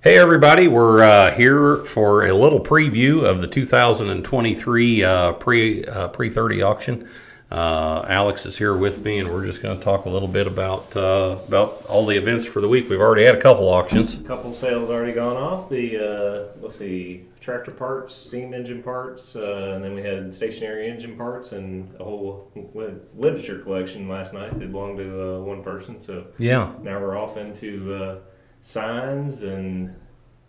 Hey everybody, we're here for a little preview of the 2023 Pre-30 auction. Alex is here with me, and we're just going to talk a little bit about all the events for the week. We've already had a couple auctions. A couple sales already gone off. The let's see, tractor parts, steam engine parts, and then we had stationary engine parts and a whole literature collection last night that belonged to one person. So yeah, now we're off into signs and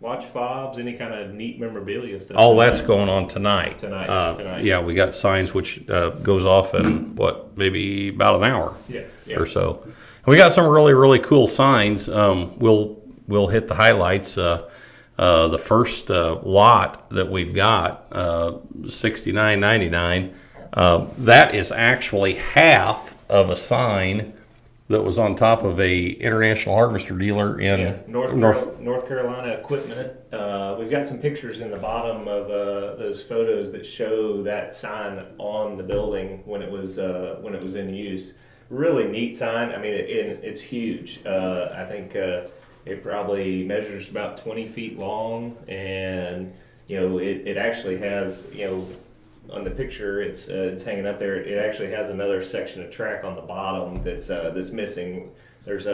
watch fobs, any kind of neat memorabilia stuff. All that's going on tonight. Tonight. Yeah, we got signs, which goes off in maybe about an hour or so. And we got some really cool signs. We'll hit the highlights. The first lot that we've got, $69.99. That is actually half of a sign that was on top of a International Harvester dealer in North Carolina equipment. We've got some pictures in the bottom of those photos that show that sign on the building when it was in use. Really neat sign. I mean, it's huge. I think it probably measures about 20 feet long, and it actually has on the picture, it's hanging up there. It actually has another section of track on the bottom that's missing. There's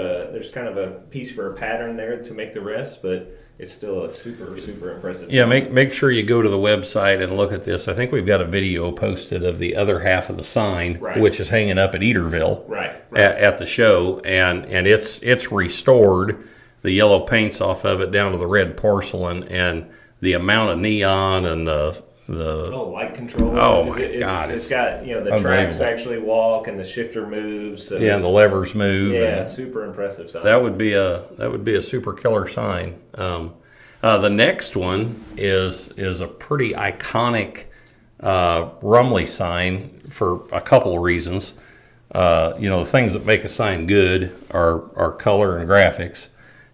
kind of a piece for a pattern there to make the rest, but it's still a super impressive. Yeah, make sure you go to the website and look at this. I think we've got a video posted of the other half of the sign, which is hanging up at Eaterville, at the show, and it's restored. The yellow paint's off of it down to the red porcelain, and the amount of neon and the light control. Oh my God! It's got the tracks actually walk and the shifter moves. So and the levers move. Yeah, super impressive sign. That would be a super killer sign. The next one is a pretty iconic Rumley sign for a couple of reasons. The things that make a sign good are color and graphics,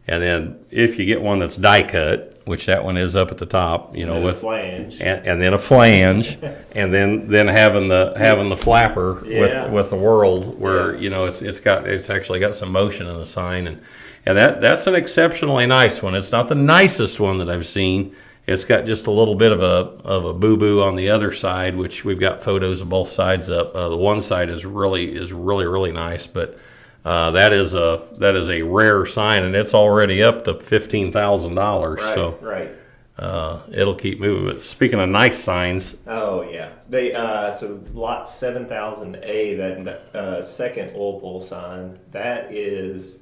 and then if you get one that's die cut, which that one is up at the top, with flange, and then a flange, and then having the flapper with the world where it's actually got some motion in the sign, and that's an exceptionally nice one. It's not the nicest one that I've seen. It's got just a little bit of a boo boo on the other side, which we've got photos of both sides up. The one side is really nice, but that is a rare sign, and it's already up to $15,000. It'll keep moving. But speaking of nice signs, oh yeah, they so lot 7000A, that second oil pull sign, that is,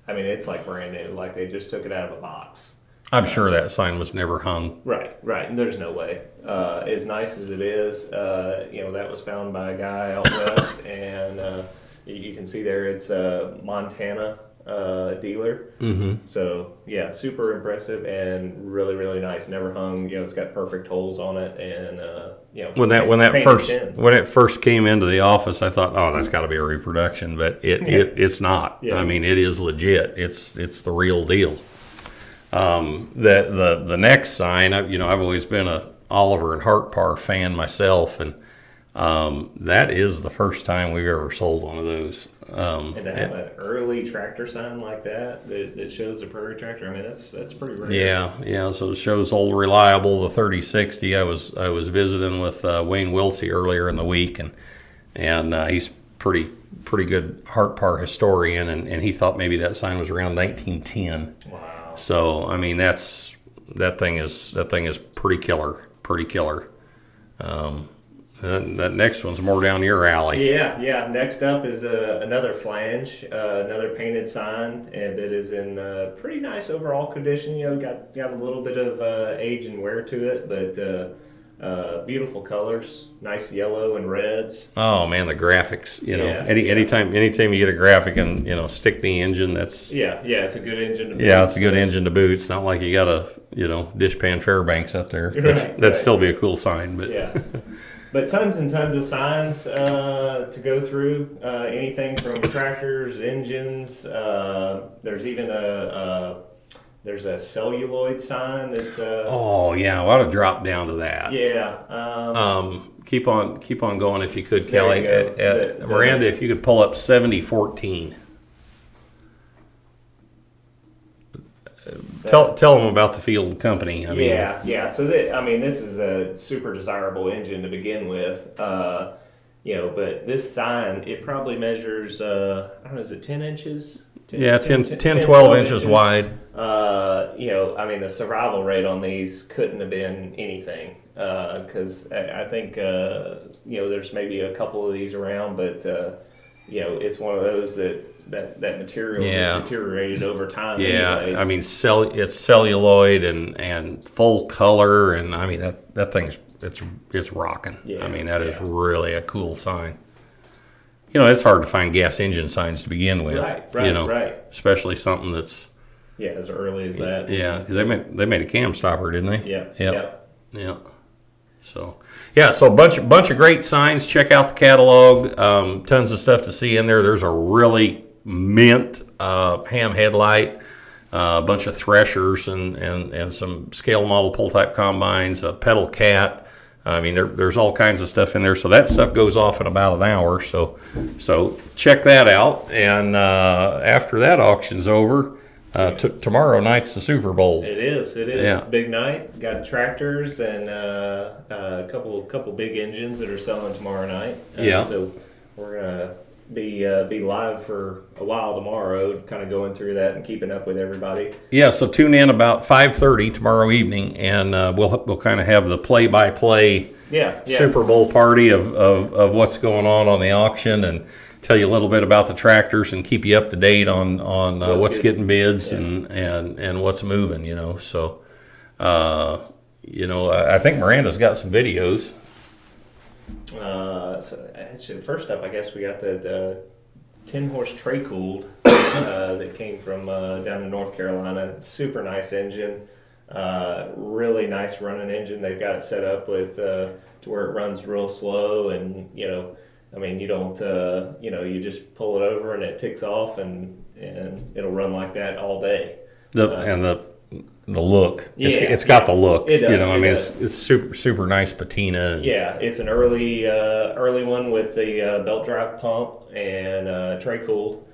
I mean, it's like brand new, like they just took it out of a box. I'm sure that sign was never hung. Right, and there's no way. As nice as it is, that was found by a guy out west, and you can see there it's a Montana dealer. Mm-hmm. So yeah, super impressive and really nice. Never hung. It's got perfect holes on it, and when it first came into the office, I thought, oh, that's got to be a reproduction, but it's not. Yeah. I mean, it is legit. It's the real deal. The next sign, I've always been a Oliver and Hartpar fan myself, and that is the first time we've ever sold one of those. And to have an early tractor sign like that shows the prairie tractor, I mean, that's pretty rare. Yeah. So it shows Old Reliable, the 3060. I was visiting with Wayne Wiltsey earlier in the week, and he's pretty good Hartpar historian, and he thought maybe that sign was around 1910. Wow. So I mean, that thing is pretty killer. That next one's more down your alley. Yeah. Next up is another flange, another painted sign, and that is in pretty nice overall condition. Got a little bit of age and wear to it, but beautiful colors, nice yellow and reds. Oh man, the graphics! Anytime you get a graphic and stick the engine, that's it's a good engine to boot. Yeah, it's a good engine to boot. It's not like you got a dishpan Fairbanks up there. That'd still be a cool sign, but yeah. But tons and tons of signs to go through. Anything from tractors, engines. There's even there's a celluloid sign that's. Oh yeah, I ought to drop down to that. Yeah. Keep on going if you could, Kelly. Miranda, if you could pull up 7014. Tell them about the Field Company. I mean, yeah. So this is a super desirable engine to begin with. But this sign, it probably measures, I don't know, is it 10 inches? 12 inches wide. The survival rate on these couldn't have been anything. Because I think, there's maybe a couple of these around, but, it's one of those that material has deteriorated over time. Yeah, anyways. I mean, it's celluloid and full color, and I mean that thing's it's rocking. Yeah, I mean, that is really a cool sign. It's hard to find gas engine signs to begin with. Right. Especially something that's as early as that. Yeah, because they made a cam stopper, didn't they? Yeah. So a bunch of great signs. Check out the catalog. Tons of stuff to see in there. There's a really mint ham headlight, a bunch of threshers and some scale model pull type combines, a pedal cat. I mean, there's all kinds of stuff in there. So that stuff goes off in about an hour. So check that out. And after that auction's over, tomorrow night's the Super Bowl. It is. Big night. Got tractors and a couple big engines that are selling tomorrow night. So we're gonna be live for a while tomorrow, kind of going through that and keeping up with everybody. Yeah. So tune in about 5:30 tomorrow evening, and we'll kind of have the play-by-play Super Bowl party of what's going on the auction, and tell you a little bit about the tractors and keep you up to date on what's getting bids and what's moving. So I think Miranda's got some videos. First up, I guess we got the 10-horse tray cooled that came from down in North Carolina. Super nice engine, really nice running engine. They've got it set up with to where it runs real slow, and you don't you just pull it over and it ticks off, and it'll run like that all day. The look, it's got the look. It does. It's super nice patina. It's an early one with the belt drive pump and tray cooled.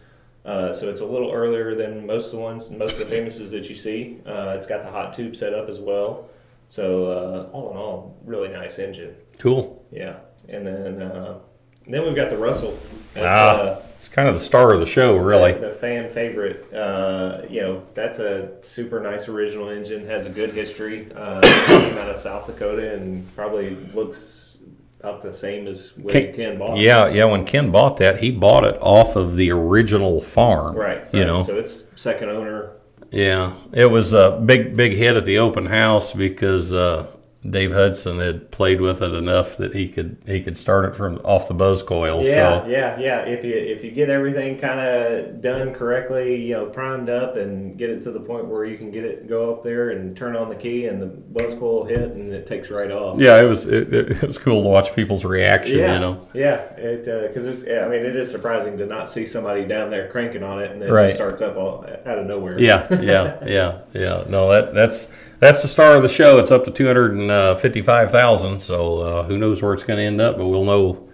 So it's a little earlier than most of the famouses that you see. It's got the hot tube set up as well. So all in all, really nice engine. Cool. Yeah, and then we've got the Russell. It's kind of the star of the show, really. The fan favorite. That's a super nice original engine. Has a good history. Came out of South Dakota and probably looks about the same as when Ken bought it. Yeah. When Ken bought that, he bought it off of the original farm. Right. So it's second owner. Yeah, it was a big hit at the open house because Dave Hudson had played with it enough that he could start it from off the buzz coil. Yeah. If you get everything kind of done correctly, primed up, and get it to the point where you can go up there and turn on the key and the buzz coil hit and it takes right off. Yeah, it was cool to watch people's reaction. Because it is surprising to not see somebody down there cranking on it and then it just starts up out of nowhere. Yeah. No, that's the star of the show. It's up to 255,000. So who knows where it's going to end up? But we'll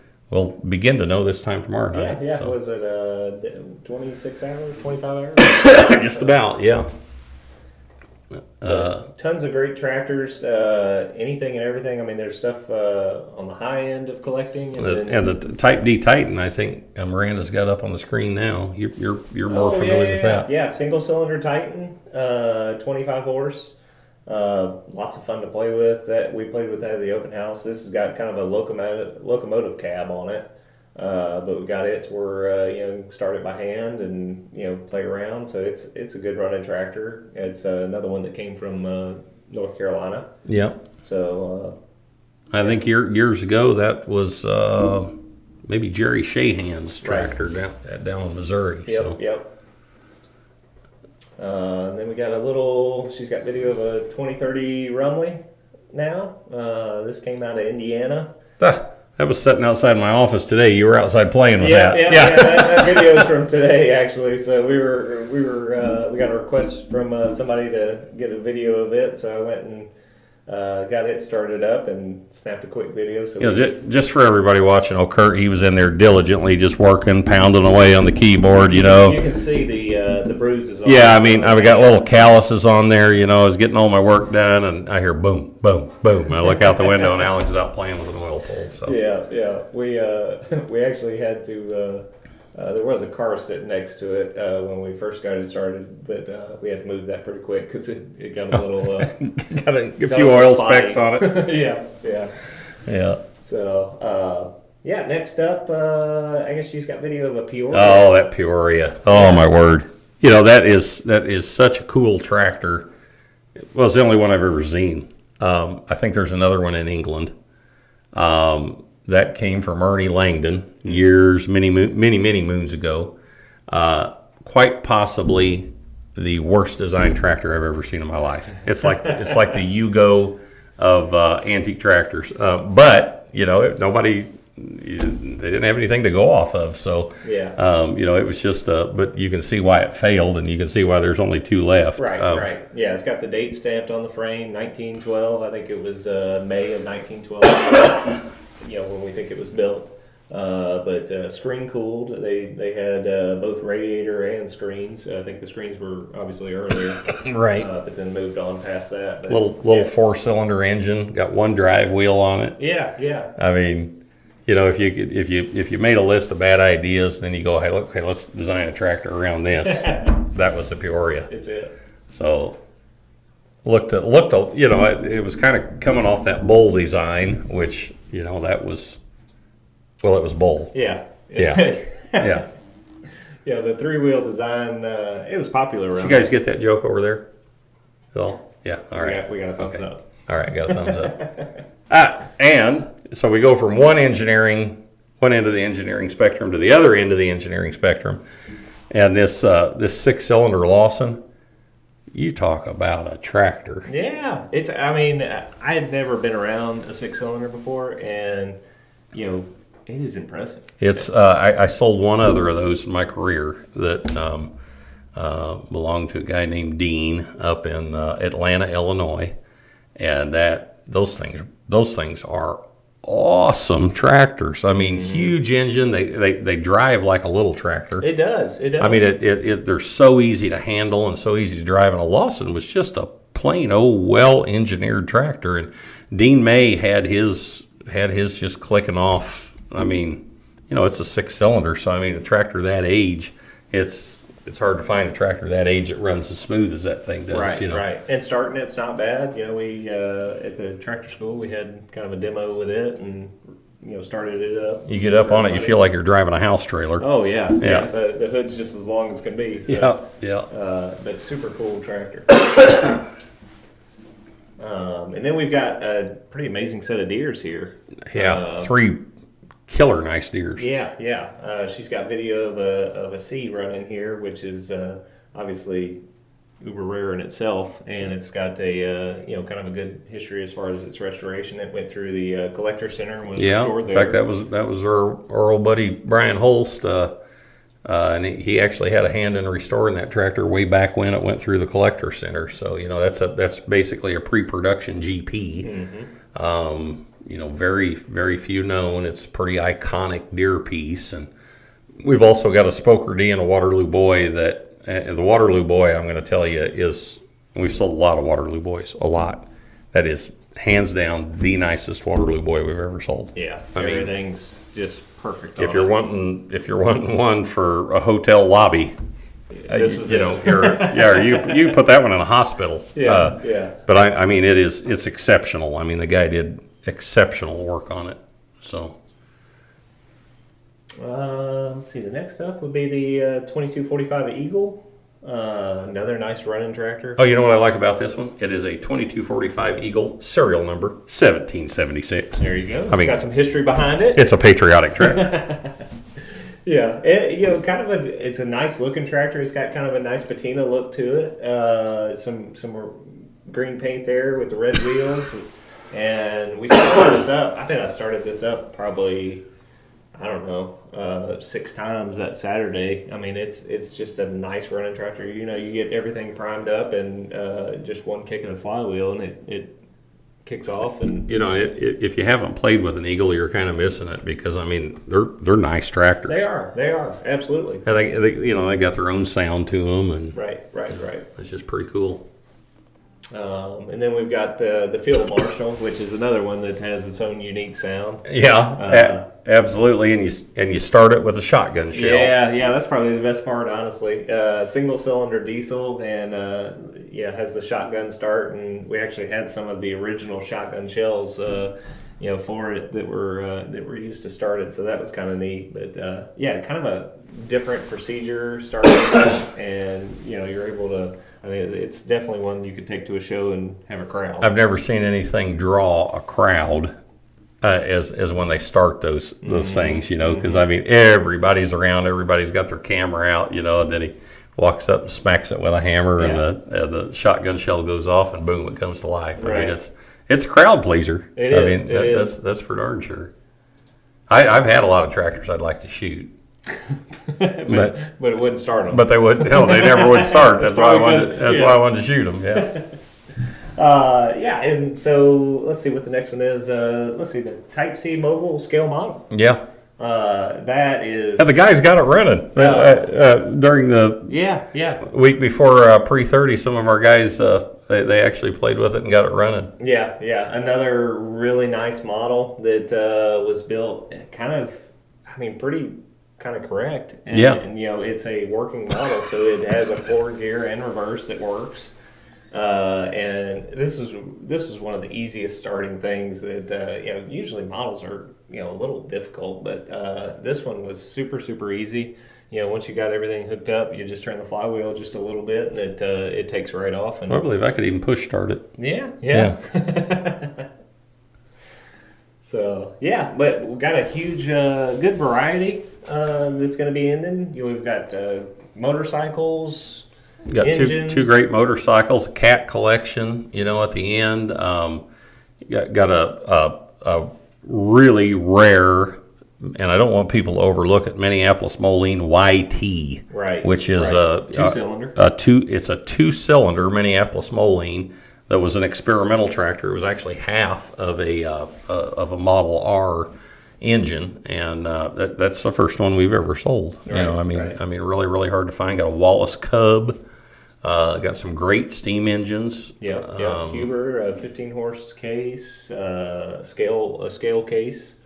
begin to know this time tomorrow night. Yeah. So. Was it 26 hours, 25 hours? Just about. Yeah. Tons of great tractors, anything and everything. There's stuff on the high end of collecting, and the Type D Titan. I think Miranda's got up on the screen now. You're more familiar with that. Yeah, single cylinder Titan, 25 horse. Lots of fun to play with. That we played with that at the open house. This has got kind of a locomotive cab on it, but we got it to where you can start it by hand and play around. So it's a good running tractor. It's another one that came from North Carolina. Yep. So I think years ago that was maybe Jerry Shahan's tractor down in Missouri. Yep. And then we got she's got video of a 2030 Rumley now. This came out of Indiana. That was sitting outside my office today. You were outside playing with that. Yeah. That video's from today, actually. So we got a request from somebody to get a video of it. So I went and got it started up and snapped a quick video. So just for everybody watching, Kurt, he was in there diligently just working, pounding away on the keyboard, you can see the bruises on Yeah, I mean, I've got little calluses on there, I was getting all my work done, and I hear boom, boom, boom. I look out the window, and Alex is out playing with an oil pull. So yeah. We actually had to. There was a car sitting next to it when we first got it started, but we had to move that pretty quick because it got a little got a few oil specks on it. Yeah. So next up, I guess she's got video of a Peoria. Oh, that Peoria! Oh my word! That is such a cool tractor. Well, it's the only one I've ever seen. I think there's another one in England. That came from Ernie Langdon years, many moons ago. Quite possibly the worst designed tractor I've ever seen in my life. It's like the Yugo of antique tractors. But nobody, they didn't have anything to go off of. So it was just. But you can see why it failed, and you can see why there's only two left. Right. Yeah, it's got the date stamped on the frame, 1912. I think it was May of 1912. When we think it was built. But screen cooled. They had both radiator and screens. I think the screens were obviously earlier, right? But then moved on past that. But, little 4-cylinder engine, got one drive wheel on it. Yeah. I mean, if you made a list of bad ideas, then you go, hey, let's design a tractor around this. That was the Peoria. It's it. So looked. It was kind of coming off that Bull design, which. That was, it was Bull. Yeah. Yeah. Yeah, the 3-wheel design, it was popular around. Did you guys get that joke over there at all? Yeah, all right. We got a thumbs up. All right, got a thumbs up. And so we go from one end of the engineering spectrum to the other end of the engineering spectrum. And this 6-cylinder Lawson, you talk about a tractor. Yeah, I had never been around a 6-cylinder before, and it is impressive. It's I sold one other of those in my career that belonged to a guy named Dean up in Atlanta, Illinois, and those things are awesome tractors. I mean, huge engine. They drive like a little tractor. It does. I mean, they're so easy to handle and so easy to drive. And a Lawson was just a plain old well-engineered tractor. And Dean May had his just clicking off. I mean, it's a 6-cylinder. So I mean, a tractor that age, it's hard to find a tractor that age that runs as smooth as that thing does. Right. And starting it's not bad. We at the tractor school we had kind of a demo with it and started it up. You get up on it, you feel like you're driving a house trailer. Oh yeah. The hood's just as long as can be. So, but super cool tractor. And then we've got a pretty amazing set of deers here. Yeah, 3 killer nice deers. Yeah. She's got video of a C running here, which is obviously uber rare in itself, and it's got a kind of a good history as far as its restoration. It went through the collector center and was restored there. In fact, that was our old buddy Brian Holst, and he actually had a hand in restoring that tractor way back when it went through the collector center. So that's basically a pre-production GP. Very, very few known. It's a pretty iconic deer piece. And we've also got a Spoker D and a Waterloo Boy that, the Waterloo Boy, I'm going to tell you, we've sold a lot of Waterloo Boys, a lot. That is hands down the nicest Waterloo Boy we've ever sold. Yeah, everything's just perfect. If you're wanting one for a hotel lobby, this is you put that one in a hospital. But I mean, it's exceptional. I mean, the guy did exceptional work on it. So let's see. The next up would be the 2245 Eagle. Another nice running tractor. Oh, you know what I like about this one? It is a 2245 Eagle, serial number 1776. There you go. It's got some history behind it. It's a patriotic tractor. Yeah, it's a nice looking tractor. It's got kind of a nice patina look to it. Some green paint there with the red wheels. And we started this up. I think I started this up probably, 6 times that Saturday. I mean, it's just a nice running tractor. You get everything primed up and just one kick of the flywheel, and it kicks off. And You know, if you haven't played with an Eagle, you're kind of missing it because I mean they're nice tractors. they are absolutely And they got their own sound to them, and right. it's just pretty cool. And then we've got the Field Marshal, which is another one that has its own unique sound. Yeah, absolutely. And you start it with a shotgun shell. Yeah, that's probably the best part, honestly. Single cylinder diesel, and has the shotgun start. And we actually had some of the original shotgun shells, for it that were used to start it. So that was kind of neat. But kind of a different procedure starting, and you're able to. I mean, it's definitely one you could take to a show and have a crowd. I've never seen anything draw a crowd as when they start those things, because I mean everybody's around, everybody's got their camera out, and then he walks up and smacks it with a hammer, and the shotgun shell goes off, and boom, it comes to life. Right. I mean, it's a crowd pleaser. That's for darn sure. I've had a lot of tractors I'd like to shoot. but it wouldn't start them. But they would. Hell, they never would start. That's why I wanted. Why I wanted to shoot them. Yeah. And so let's see what the next one is. Let's see, the Type C mobile scale model. Yeah. That is. The guys got it running during the week before Pre-30. Some of our guys they actually played with it and got it running. Yeah. Another really nice model that was built pretty kind of correct. And it's a working model, so it has a forward gear and reverse that works. And this is one of the easiest starting things that usually models are a little difficult, but this one was super easy. Once you got everything hooked up, you just turn the flywheel just a little bit, and it takes right off. And I believe I could even push start it. Yeah. So but we've got a huge, good variety that's going to be in. We've got motorcycles. We've got two great motorcycles, a cat collection. At the end, got a really rare, and I don't want people to overlook it, Minneapolis Moline YT, right? Which is a two-cylinder. It's a two-cylinder Minneapolis Moline. That was an experimental tractor. It was actually half of a Model R engine, and that's the first one we've ever sold. Right, I mean, really, really hard to find. Got a Wallace Cub. Got some great steam engines. Huber, a 15 horse case, scale case.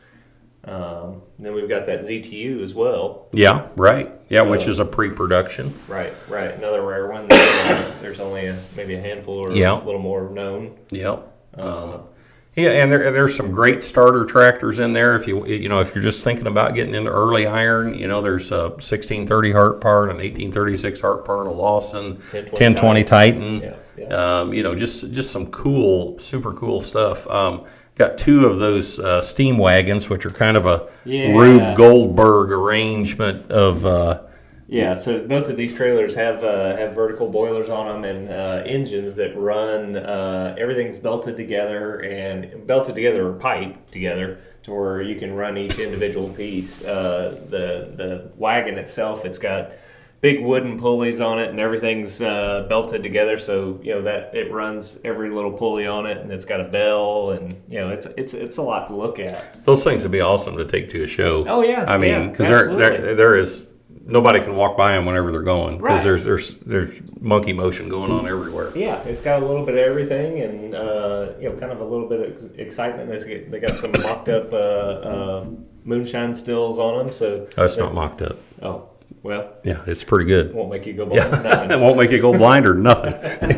Then we've got that ZTU as well. Yeah, right. Yeah, which is a pre-production. Right. Another rare one. There's only maybe a handful or a little more known. Yep. And there's some great starter tractors in there. If if you're just thinking about getting into early iron, there's a 1630 Hart part, an 1836 Hart part, a Lawson, 1020 Titan. Just some cool, super cool stuff. Got two of those steam wagons, which are kind of a Rube Goldberg arrangement of. So both of these trailers have vertical boilers on them and engines that run. Everything's belted together or piped together to where you can run each individual piece. The wagon itself, it's got big wooden pulleys on it, and everything's belted together, so that it runs every little pulley on it, and it's got a bell, and it's a lot to look at. Those things would be awesome to take to a show. Oh yeah, I mean, because there is nobody can walk by them whenever they're going, because there's monkey motion going on everywhere. Yeah, it's got a little bit of everything, and kind of a little bit of excitement. They got some mocked up moonshine stills on them, so it's not mocked up. Oh. Well, yeah, it's pretty good. Won't make you go blind. Nothing. It won't make you go blind or nothing. But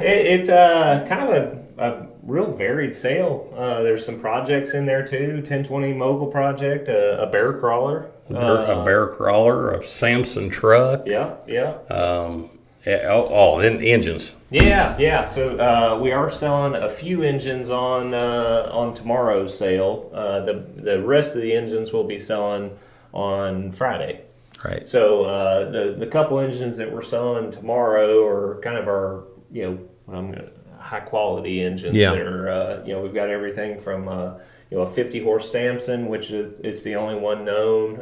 it's kind of a real varied sale. There's some projects in there too. 1020 mogul project, a bear crawler, a Samson truck. Then engines. Yeah. So we are selling a few engines on tomorrow's sale. The rest of the engines will be selling on Friday. Right. So the couple engines that we're selling tomorrow are kind of our high quality engines. Yeah. That are we've got everything from a 50 horse Samson, which it's the only one known.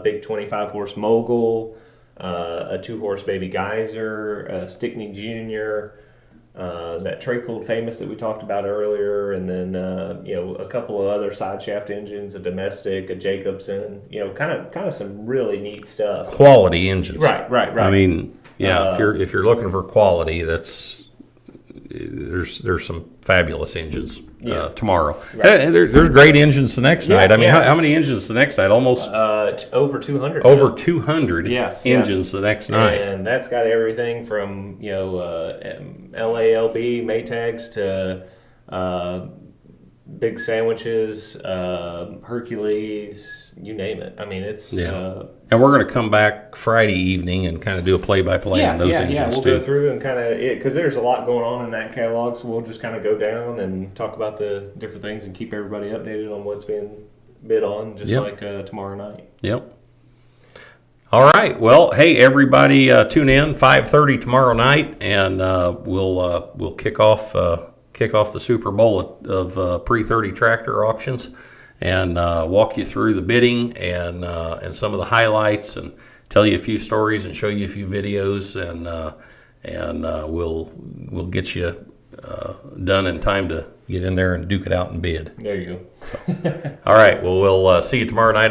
Big 25 horse mogul. A 2 horse baby Geyser, a Stickney Junior, that Trade-Cooled Famous that we talked about earlier, and then a couple of other side shaft engines, a domestic, a Jacobson, kind of some really neat stuff. Quality engines. Right. I mean, yeah, if you're looking for quality, there's some fabulous engines tomorrow. Right. There's great engines the next night. I mean, yeah. how many engines the next night? Almost over 200. over 200 engines the next night. And that's got everything from LALB Maytags to big sandwiches, Hercules, you name it. I mean, it's and we're going to come back Friday evening and kind of do a play-by-play on those engines we'll too. go through and kind of because there's a lot going on in that catalog, so we'll just kind of go down and talk about the different things and keep everybody updated on what's being bid on, just like tomorrow night. Yep. All right. Well, hey everybody, tune in 5:30 tomorrow night, and we'll kick off the Super Bowl of Pre-30 tractor auctions, and walk you through the bidding and some of the highlights, and tell you a few stories and show you a few videos, and we'll get you done in time to get in there and duke it out and bid. There you go. All right. Well, we'll see you tomorrow night.